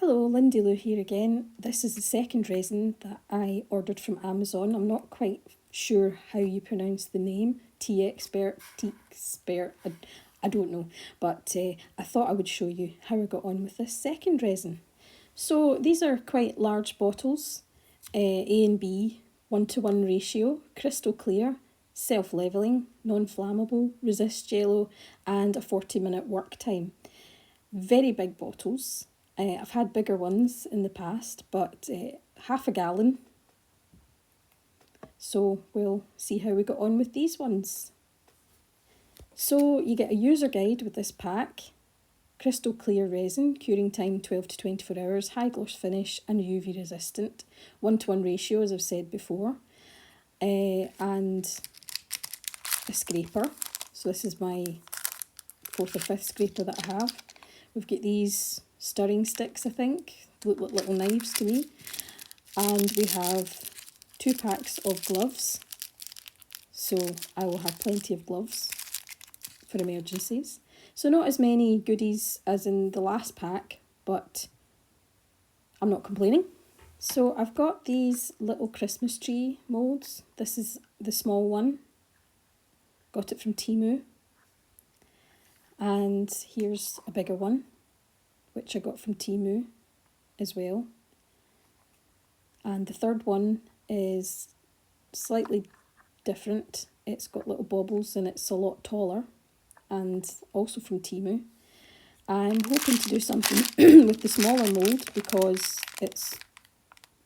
Hello, Lindy Lou here again. This is the second resin that I ordered from Amazon. I'm not quite sure how you pronounce the name. Teexpert, I don't know. But I thought I would show you how I got on with this second resin. So these are quite large bottles, A and B, 1:1 ratio, crystal clear, self-levelling, non-flammable, resist jello, and a 40-minute work time. Very big bottles. I've had bigger ones in the past, but half a gallon. So we'll see how we got on with these ones. So you get a user guide with this pack. Crystal clear resin, curing time 12 to 24 hours, high gloss finish and UV resistant. 1:1 ratio, as I've said before. And a scraper. So this is my 4th or 5th scraper that I have. We've got these stirring sticks, I think, look like little knives to me. And we have 2 packs of gloves. So I will have plenty of gloves for emergencies. So not as many goodies as in the last pack, but I'm not complaining. So I've got these little Christmas tree moulds. This is the small one. Got it from Temu. And here's a bigger one, which I got from Temu as well. And the third one is slightly different. It's got little baubles and it's a lot taller, and also from Temu. I'm hoping to do something with the smaller mould because it's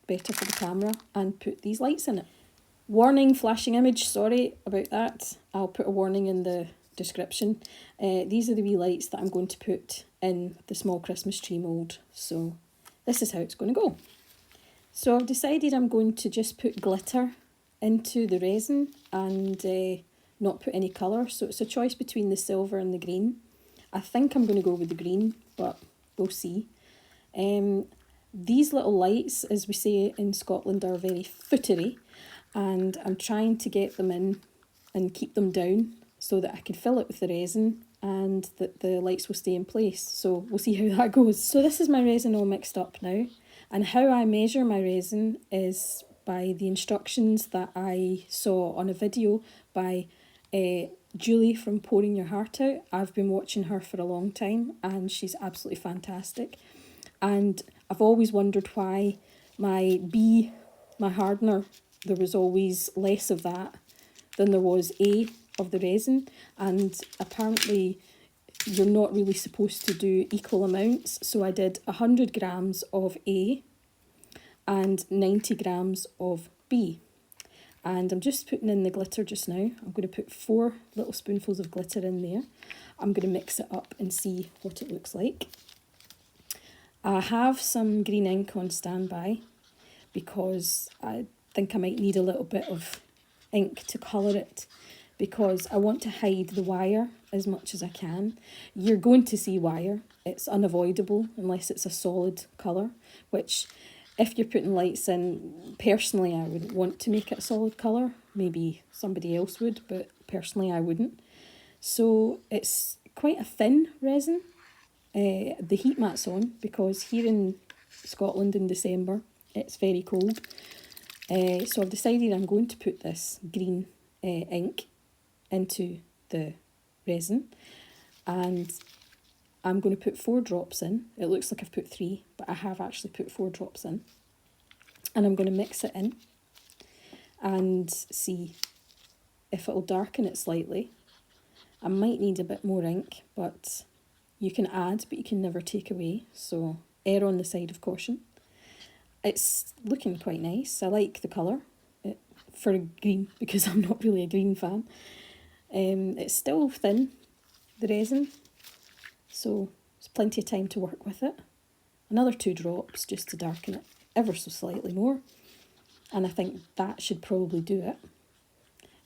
better for the camera, and put these lights in it. Warning, flashing image, sorry about that. I'll put a warning in the description. These are the wee lights that I'm going to put in the small Christmas tree mould. So this is how it's going to go. So I've decided I'm going to just put glitter into the resin and not put any colour. So it's a choice between the silver and the green. I think I'm going to go with the green, but we'll see. These little lights, as we say in Scotland, are very footery, and I'm trying to get them in and keep them down so that I can fill it with the resin and that the lights will stay in place. So we'll see how that goes. So this is my resin all mixed up now, and how I measure my resin is by the instructions that I saw on a video by Julie from Pouring Your Heart Out. I've been watching her for a long time and she's absolutely fantastic. And I've always wondered why my hardener, there was always less of that than there was A of the resin, and apparently you're not really supposed to do equal amounts. So I did 100 grams of A and 90 grams of B. And I'm just putting in the glitter just now. I'm going to put 4 little spoonfuls of glitter in there. I'm going to mix it up and see what it looks like. I have some green ink on standby because I think I might need a little bit of ink to colour it, because I want to hide the wire as much as I can. You're going to see wire. It's unavoidable unless it's a solid colour, which if you're putting lights in, personally I wouldn't want to make it a solid colour. Maybe somebody else would, but personally I wouldn't. So it's quite a thin resin. The heat mat's on because here in Scotland in December it's very cold. So I've decided I'm going to put this green ink into the resin, and I'm going to put 4 drops in. It looks like I've put 3, but I have actually put 4 drops in. And I'm going to mix it in and see if it'll darken it slightly. I might need a bit more ink, but you can add, but you can never take away. So err on the side of caution. It's looking quite nice. I like the colour for a green, because I'm not really a green fan. It's still thin, the resin, so there's plenty of time to work with it. Another 2 drops just to darken it ever so slightly more, and I think that should probably do it.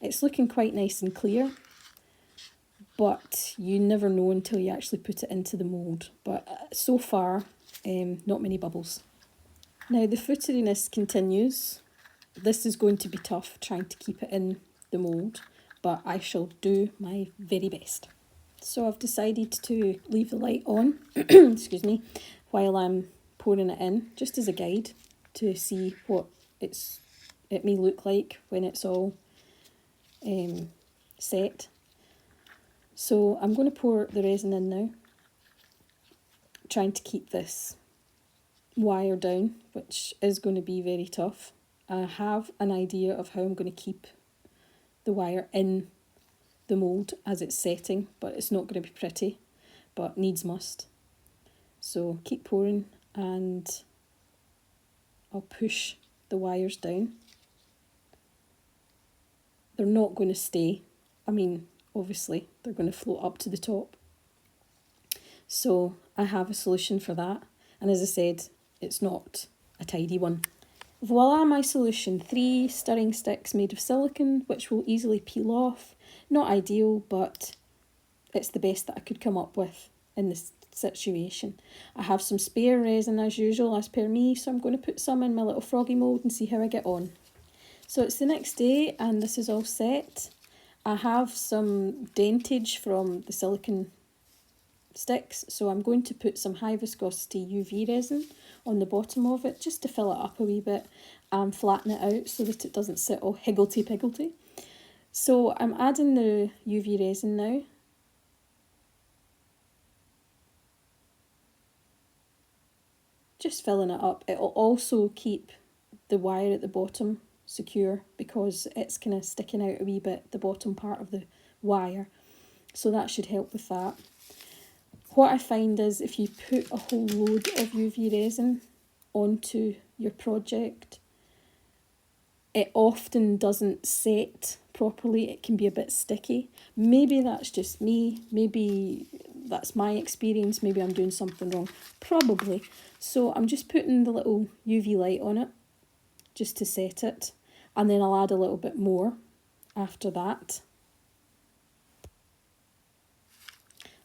It's looking quite nice and clear, but you never know until you actually put it into the mould. But so far, not many bubbles. Now the footeriness continues. This is going to be tough trying to keep it in the mould, but I shall do my very best. So I've decided to leave the light on, excuse me, while I'm pouring it in, just as a guide to see what it may look like when it's all set. So I'm going to pour the resin in now, trying to keep this wire down, which is going to be very tough. I have an idea of how I'm going to keep the wire in the mould as it's setting, but it's not going to be pretty, but needs must. So keep pouring and I'll push the wires down. They're not going to stay. I mean, obviously they're going to float up to the top. So I have a solution for that. And as I said, it's not a tidy one. Voila, my solution. 3 stirring sticks made of silicone, which will easily peel off. Not ideal, but it's the best that I could come up with in this situation. I have some spare resin as usual, as per me, so I'm going to put some in my little froggy mould and see how I get on. So it's the next day and this is all set. I have some dentage from the silicone sticks, so I'm going to put some high viscosity UV resin on the bottom of it just to fill it up a wee bit and flatten it out so that it doesn't sit all higgledy-piggledy. So I'm adding the UV resin now. Just filling it up. It'll also keep the wire at the bottom secure because it's kind of sticking out a wee bit, the bottom part of the wire. So that should help with that. What I find is if you put a whole load of UV resin onto your project, it often doesn't set properly. It can be a bit sticky. Maybe that's just me. Maybe that's my experience. Maybe I'm doing something wrong. Probably. So I'm just putting the little UV light on it just to set it. And then I'll add a little bit more after that.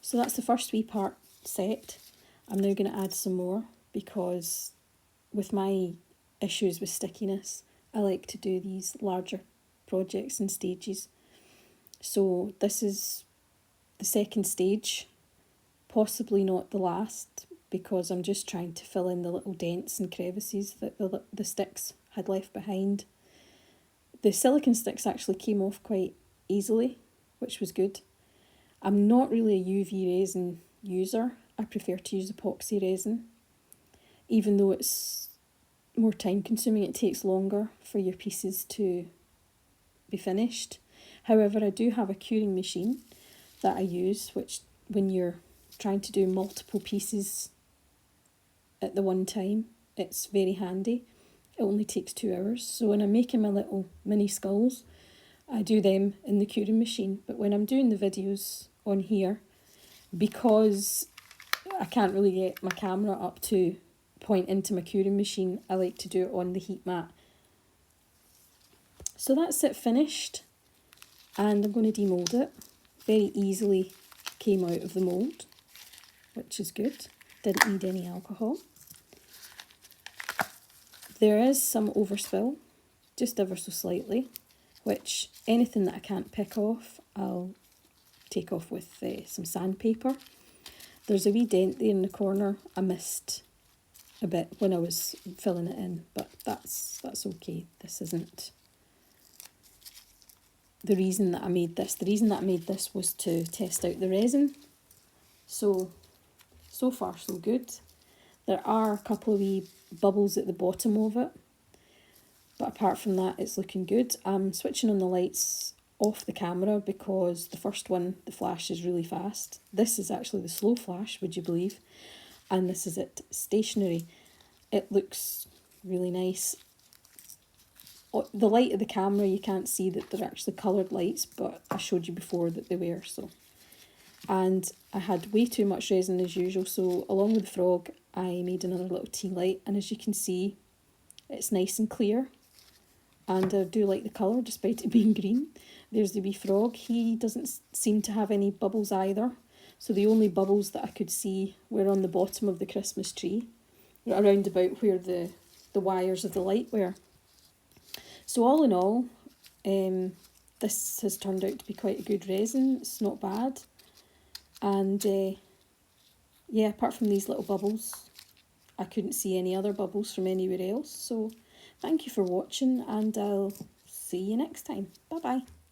So that's the first wee part set. I'm now going to add some more because with my issues with stickiness, I like to do these larger projects in stages. So this is the second stage, possibly not the last, because I'm just trying to fill in the little dents and crevices that the sticks had left behind. The silicone sticks actually came off quite easily, which was good. I'm not really a UV resin user. I prefer to use epoxy resin. Even though it's more time consuming, it takes longer for your pieces to be finished. However, I do have a curing machine that I use, which when you're trying to do multiple pieces at the one time, it's very handy. It only takes 2 hours. So when I'm making my little mini skulls, I do them in the curing machine. But when I'm doing the videos on here, because I can't really get my camera up to point into my curing machine, I like to do it on the heat mat. So that's it finished, and I'm going to demould it. Very easily came out of the mould, which is good. Didn't need any alcohol. There is some overspill, just ever so slightly, which anything that I can't pick off, I'll take off with some sandpaper. There's a wee dent there in the corner. I missed a bit when I was filling it in, but that's okay. This isn't the reason that I made this. The reason that I made this was to test out the resin. So far so good. There are a couple of wee bubbles at the bottom of it, but apart from that, it's looking good. I'm switching on the lights off the camera because the first one, the flash is really fast. This is actually the slow flash, would you believe? And this is it stationary. It looks really nice. The light of the camera, you can't see that they're actually coloured lights, but I showed you before that they were. So, and I had way too much resin as usual, so along with the frog, I made another little tea light, and as you can see, it's nice and clear. And I do like the colour despite it being green. There's the wee frog. He doesn't seem to have any bubbles either. So the only bubbles that I could see were on the bottom of the Christmas tree, around about where the wires of the light were. So all in all, this has turned out to be quite a good resin. It's not bad. And yeah, apart from these little bubbles, I couldn't see any other bubbles from anywhere else. So thank you for watching, and I'll see you next time. Bye bye.